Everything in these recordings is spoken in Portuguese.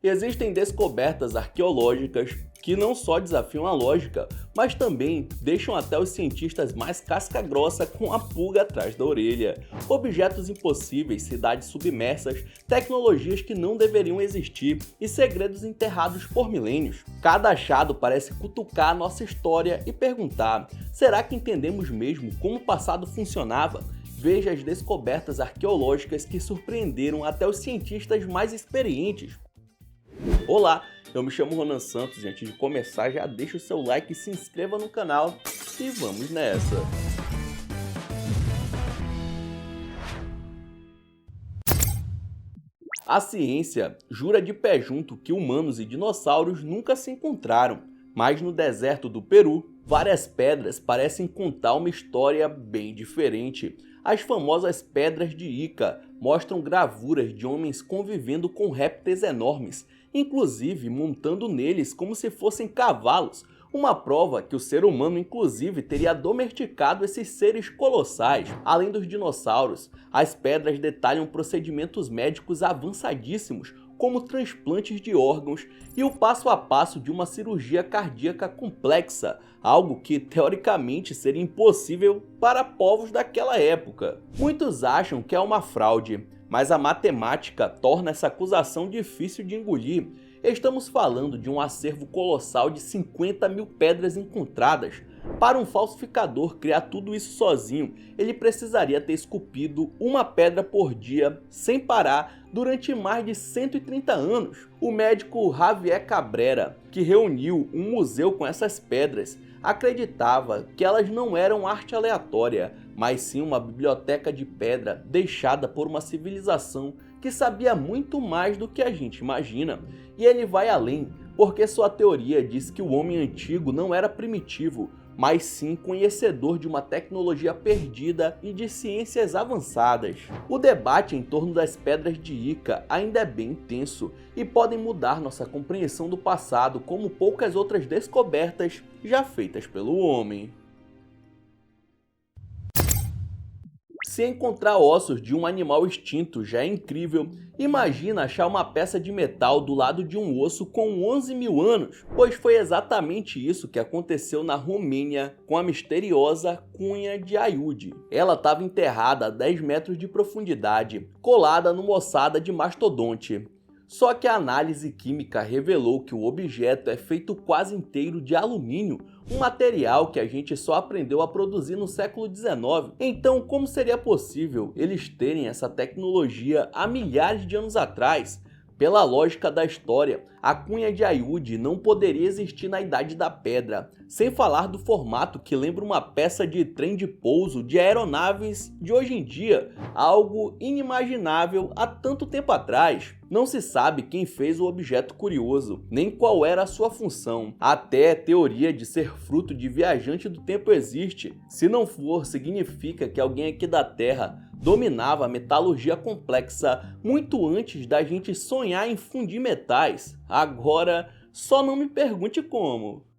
Existem descobertas arqueológicas que não só desafiam a lógica, mas também deixam até os cientistas mais casca-grossa com a pulga atrás da orelha. Objetos impossíveis, cidades submersas, tecnologias que não deveriam existir e segredos enterrados por milênios. Cada achado parece cutucar a nossa história e perguntar: será que entendemos mesmo como o passado funcionava? Veja as descobertas arqueológicas que surpreenderam até os cientistas mais experientes. Olá, eu me chamo Ronan Santos e antes de começar já deixa o seu like e se inscreva no canal e vamos nessa! A ciência jura de pé junto que humanos e dinossauros nunca se encontraram, mas no deserto do Peru, várias pedras parecem contar uma história bem diferente. As famosas pedras de Ica mostram gravuras de homens convivendo com répteis enormes, inclusive montando neles como se fossem cavalos, uma prova que o ser humano inclusive teria domesticado esses seres colossais. Além dos dinossauros, as pedras detalham procedimentos médicos avançadíssimos, como transplantes de órgãos e o passo a passo de uma cirurgia cardíaca complexa, algo que teoricamente seria impossível para povos daquela época. Muitos acham que é uma fraude, mas a matemática torna essa acusação difícil de engolir. Estamos falando de um acervo colossal de 50 mil pedras encontradas. Para um falsificador criar tudo isso sozinho, ele precisaria ter esculpido uma pedra por dia, sem parar, durante mais de 130 anos. O médico Javier Cabrera, que reuniu um museu com essas pedras, acreditava que elas não eram arte aleatória, mas sim uma biblioteca de pedra deixada por uma civilização que sabia muito mais do que a gente imagina. E ele vai além, porque sua teoria diz que o homem antigo não era primitivo, mas sim conhecedor de uma tecnologia perdida e de ciências avançadas. O debate em torno das pedras de Ica ainda é bem intenso e podem mudar nossa compreensão do passado, como poucas outras descobertas já feitas pelo homem. Se encontrar ossos de um animal extinto já é incrível, imagina achar uma peça de metal do lado de um osso com 11 mil anos, pois foi exatamente isso que aconteceu na Romênia com a misteriosa cunha de Aiude. Ela estava enterrada a 10 metros de profundidade, colada numa ossada de mastodonte. Só que a análise química revelou que o objeto é feito quase inteiro de alumínio, um material que a gente só aprendeu a produzir no século XIX. Então, como seria possível eles terem essa tecnologia há milhares de anos atrás? Pela lógica da história, a cunha de Aiude não poderia existir na Idade da Pedra, sem falar do formato que lembra uma peça de trem de pouso de aeronaves de hoje em dia, algo inimaginável há tanto tempo atrás. Não se sabe quem fez o objeto curioso, nem qual era a sua função. Até a teoria de ser fruto de viajante do tempo existe. Se não for, significa que alguém aqui da Terra dominava a metalurgia complexa muito antes da gente sonhar em fundir metais. Agora, só não me pergunte como.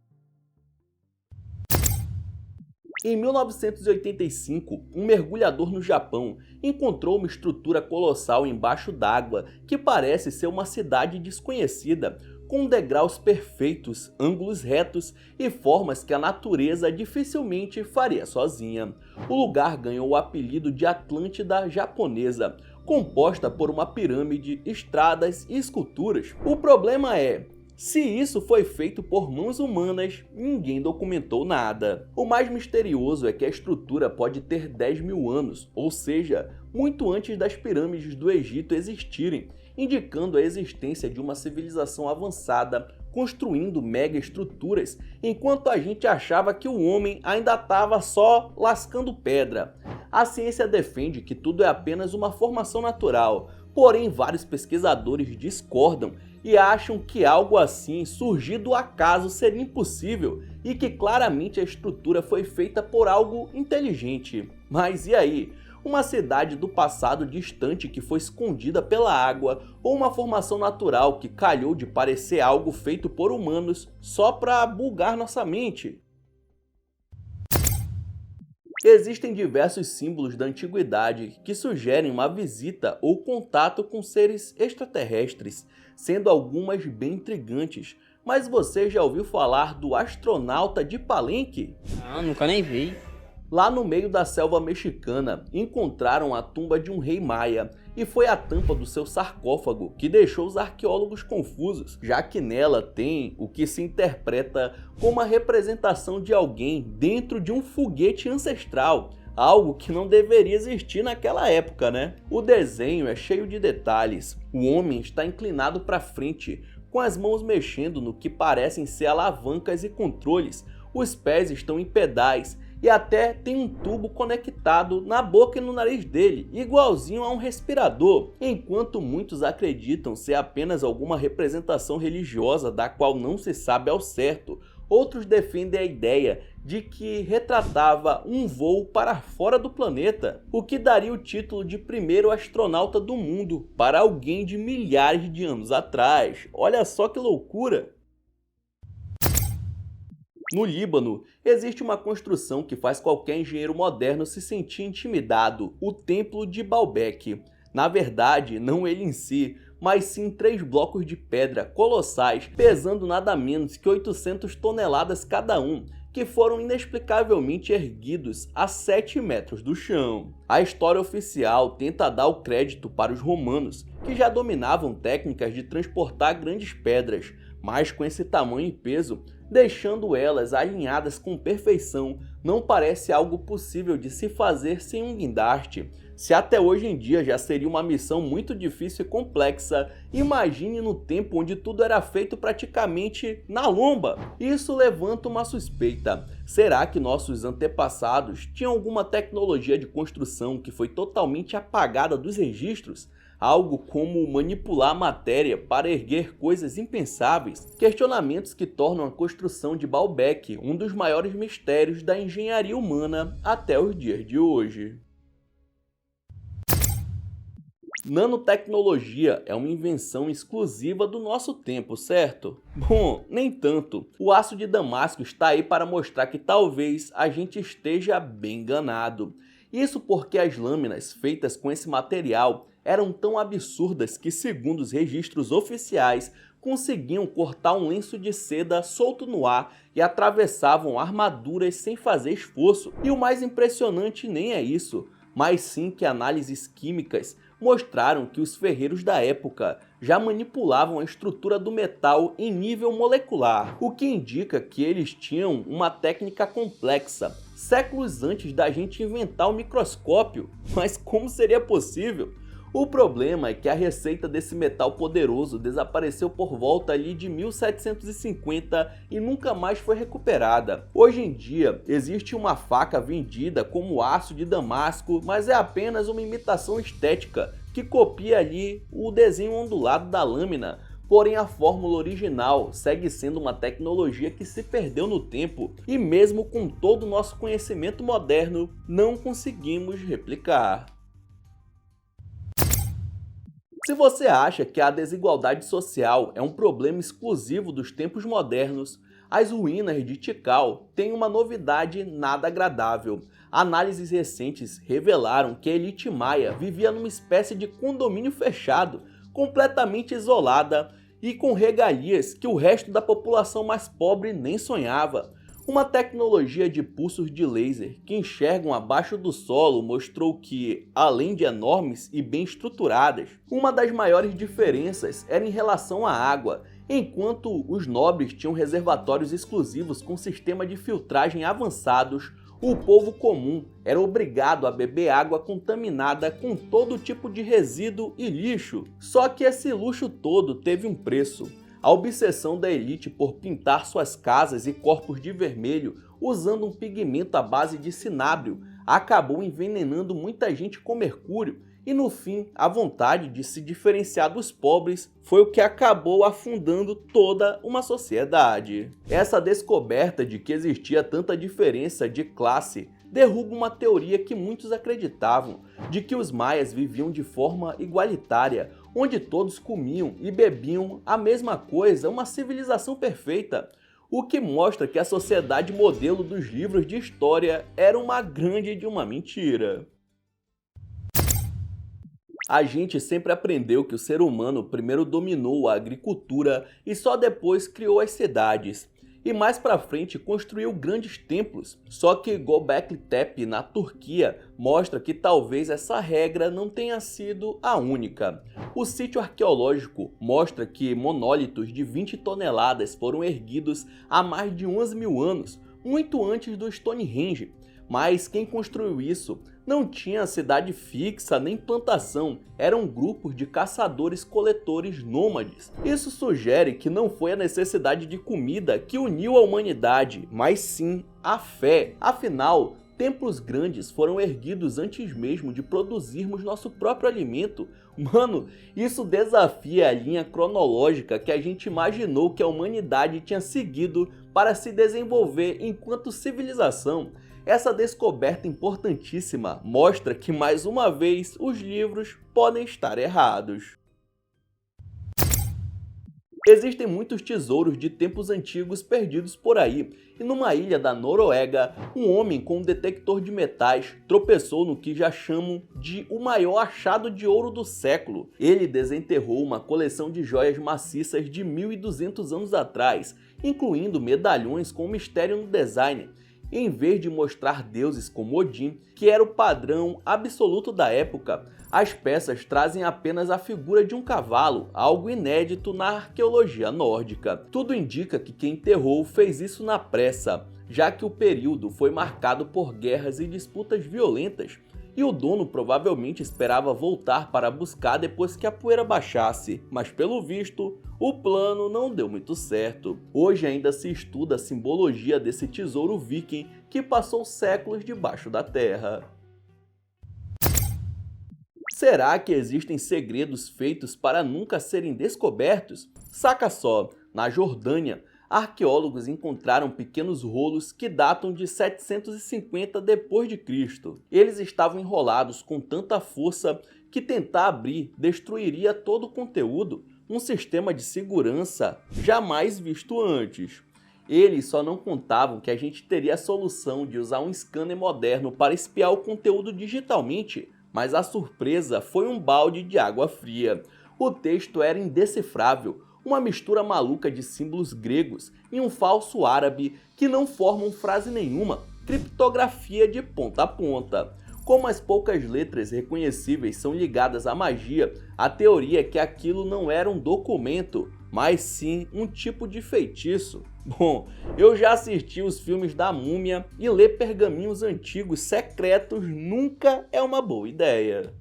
Em 1985, um mergulhador no Japão encontrou uma estrutura colossal embaixo d'água que parece ser uma cidade desconhecida, com degraus perfeitos, ângulos retos e formas que a natureza dificilmente faria sozinha. O lugar ganhou o apelido de Atlântida japonesa, composta por uma pirâmide, estradas e esculturas. O problema é: se isso foi feito por mãos humanas, ninguém documentou nada. O mais misterioso é que a estrutura pode ter 10 mil anos, ou seja, muito antes das pirâmides do Egito existirem, indicando a existência de uma civilização avançada construindo mega estruturas, enquanto a gente achava que o homem ainda estava só lascando pedra. A ciência defende que tudo é apenas uma formação natural, porém vários pesquisadores discordam e acham que algo assim surgir do acaso seria impossível e que claramente a estrutura foi feita por algo inteligente. Mas e aí? Uma cidade do passado distante que foi escondida pela água ou uma formação natural que calhou de parecer algo feito por humanos só para bugar nossa mente? Existem diversos símbolos da antiguidade que sugerem uma visita ou contato com seres extraterrestres, sendo algumas bem intrigantes. Mas você já ouviu falar do astronauta de Palenque? Não, nunca nem vi. Lá no meio da selva mexicana, encontraram a tumba de um rei maia, e foi a tampa do seu sarcófago que deixou os arqueólogos confusos, já que nela tem o que se interpreta como a representação de alguém dentro de um foguete ancestral, algo que não deveria existir naquela época, né? O desenho é cheio de detalhes. O homem está inclinado para frente, com as mãos mexendo no que parecem ser alavancas e controles. Os pés estão em pedais e até tem um tubo conectado na boca e no nariz dele, igualzinho a um respirador, enquanto muitos acreditam ser apenas alguma representação religiosa da qual não se sabe ao certo. Outros defendem a ideia de que retratava um voo para fora do planeta, o que daria o título de primeiro astronauta do mundo para alguém de milhares de anos atrás. Olha só que loucura! No Líbano, existe uma construção que faz qualquer engenheiro moderno se sentir intimidado, o Templo de Baalbek. Na verdade, não ele em si, mas sim 3 blocos de pedra colossais, pesando nada menos que 800 toneladas cada um, que foram inexplicavelmente erguidos a 7 metros do chão. A história oficial tenta dar o crédito para os romanos, que já dominavam técnicas de transportar grandes pedras, mas com esse tamanho e peso, deixando elas alinhadas com perfeição, não parece algo possível de se fazer sem um guindaste. Se até hoje em dia já seria uma missão muito difícil e complexa, imagine no tempo onde tudo era feito praticamente na lomba. Isso levanta uma suspeita. Será que nossos antepassados tinham alguma tecnologia de construção que foi totalmente apagada dos registros? Algo como manipular a matéria para erguer coisas impensáveis, questionamentos que tornam a construção de Baalbek um dos maiores mistérios da engenharia humana até os dias de hoje. Nanotecnologia é uma invenção exclusiva do nosso tempo, certo? Bom, nem tanto. O aço de Damasco está aí para mostrar que talvez a gente esteja bem enganado. Isso porque as lâminas feitas com esse material eram tão absurdas que, segundo os registros oficiais, conseguiam cortar um lenço de seda solto no ar e atravessavam armaduras sem fazer esforço. E o mais impressionante nem é isso, mas sim que análises químicas mostraram que os ferreiros da época já manipulavam a estrutura do metal em nível molecular, o que indica que eles tinham uma técnica complexa, séculos antes da gente inventar o microscópio. Mas como seria possível? O problema é que a receita desse metal poderoso desapareceu por volta ali de 1750 e nunca mais foi recuperada. Hoje em dia, existe uma faca vendida como aço de Damasco, mas é apenas uma imitação estética que copia ali o desenho ondulado da lâmina. Porém, a fórmula original segue sendo uma tecnologia que se perdeu no tempo e mesmo com todo o nosso conhecimento moderno, não conseguimos replicar. Se você acha que a desigualdade social é um problema exclusivo dos tempos modernos, as ruínas de Tikal têm uma novidade nada agradável. Análises recentes revelaram que a elite maia vivia numa espécie de condomínio fechado, completamente isolada e com regalias que o resto da população mais pobre nem sonhava. Uma tecnologia de pulsos de laser que enxergam abaixo do solo mostrou que, além de enormes e bem estruturadas, uma das maiores diferenças era em relação à água. Enquanto os nobres tinham reservatórios exclusivos com sistema de filtragem avançados, o povo comum era obrigado a beber água contaminada com todo tipo de resíduo e lixo. Só que esse luxo todo teve um preço. A obsessão da elite por pintar suas casas e corpos de vermelho usando um pigmento à base de cinábrio acabou envenenando muita gente com mercúrio e, no fim, a vontade de se diferenciar dos pobres foi o que acabou afundando toda uma sociedade. Essa descoberta de que existia tanta diferença de classe derruba uma teoria que muitos acreditavam, de que os maias viviam de forma igualitária, onde todos comiam e bebiam a mesma coisa, uma civilização perfeita, o que mostra que a sociedade modelo dos livros de história era uma grande de uma mentira. A gente sempre aprendeu que o ser humano primeiro dominou a agricultura e só depois criou as cidades. E mais pra frente construiu grandes templos. Só que Göbekli Tepe, na Turquia, mostra que talvez essa regra não tenha sido a única. O sítio arqueológico mostra que monólitos de 20 toneladas foram erguidos há mais de 11.000 anos, muito antes do Stonehenge. Mas quem construiu isso não tinha cidade fixa nem plantação, eram grupos de caçadores-coletores nômades. Isso sugere que não foi a necessidade de comida que uniu a humanidade, mas sim a fé. Afinal, templos grandes foram erguidos antes mesmo de produzirmos nosso próprio alimento. Mano, isso desafia a linha cronológica que a gente imaginou que a humanidade tinha seguido para se desenvolver enquanto civilização. Essa descoberta importantíssima mostra que, mais uma vez, os livros podem estar errados. Existem muitos tesouros de tempos antigos perdidos por aí, e numa ilha da Noruega, um homem com um detector de metais tropeçou no que já chamam de o maior achado de ouro do século. Ele desenterrou uma coleção de joias maciças de 1.200 anos atrás, incluindo medalhões com mistério no design. Em vez de mostrar deuses como Odin, que era o padrão absoluto da época, as peças trazem apenas a figura de um cavalo, algo inédito na arqueologia nórdica. Tudo indica que quem enterrou fez isso na pressa, já que o período foi marcado por guerras e disputas violentas, e o dono provavelmente esperava voltar para buscar depois que a poeira baixasse, mas pelo visto, o plano não deu muito certo. Hoje ainda se estuda a simbologia desse tesouro viking que passou séculos debaixo da terra. Será que existem segredos feitos para nunca serem descobertos? Saca só, na Jordânia, arqueólogos encontraram pequenos rolos que datam de 750 d.C. Eles estavam enrolados com tanta força que tentar abrir destruiria todo o conteúdo, um sistema de segurança jamais visto antes. Eles só não contavam que a gente teria a solução de usar um scanner moderno para espiar o conteúdo digitalmente, mas a surpresa foi um balde de água fria. O texto era indecifrável, uma mistura maluca de símbolos gregos e um falso árabe que não formam frase nenhuma, criptografia de ponta a ponta. Como as poucas letras reconhecíveis são ligadas à magia, a teoria é que aquilo não era um documento, mas sim um tipo de feitiço. Bom, eu já assisti os filmes da Múmia e ler pergaminhos antigos secretos nunca é uma boa ideia.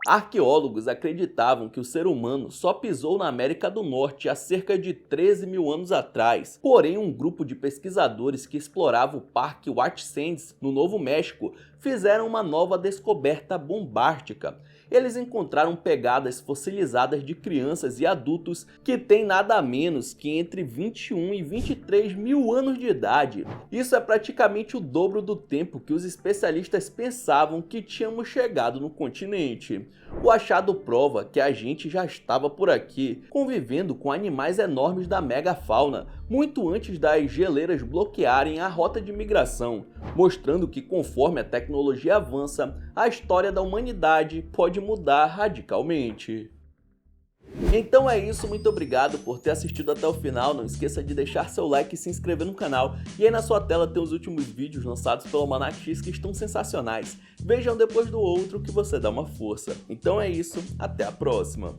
Arqueólogos acreditavam que o ser humano só pisou na América do Norte há cerca de 13.000 anos atrás. Porém, um grupo de pesquisadores que explorava o Parque White Sands, no Novo México, fizeram uma nova descoberta bombástica. Eles encontraram pegadas fossilizadas de crianças e adultos que têm nada menos que entre 21 e 23 mil anos de idade. Isso é praticamente o dobro do tempo que os especialistas pensavam que tínhamos chegado no continente. O achado prova que a gente já estava por aqui, convivendo com animais enormes da megafauna, muito antes das geleiras bloquearem a rota de migração, mostrando que conforme a tecnologia avança, a história da humanidade pode mudar radicalmente. Então é isso, muito obrigado por ter assistido até o final, não esqueça de deixar seu like e se inscrever no canal, e aí na sua tela tem os últimos vídeos lançados pelo Almanac X que estão sensacionais, vejam depois do outro que você dá uma força. Então é isso, até a próxima!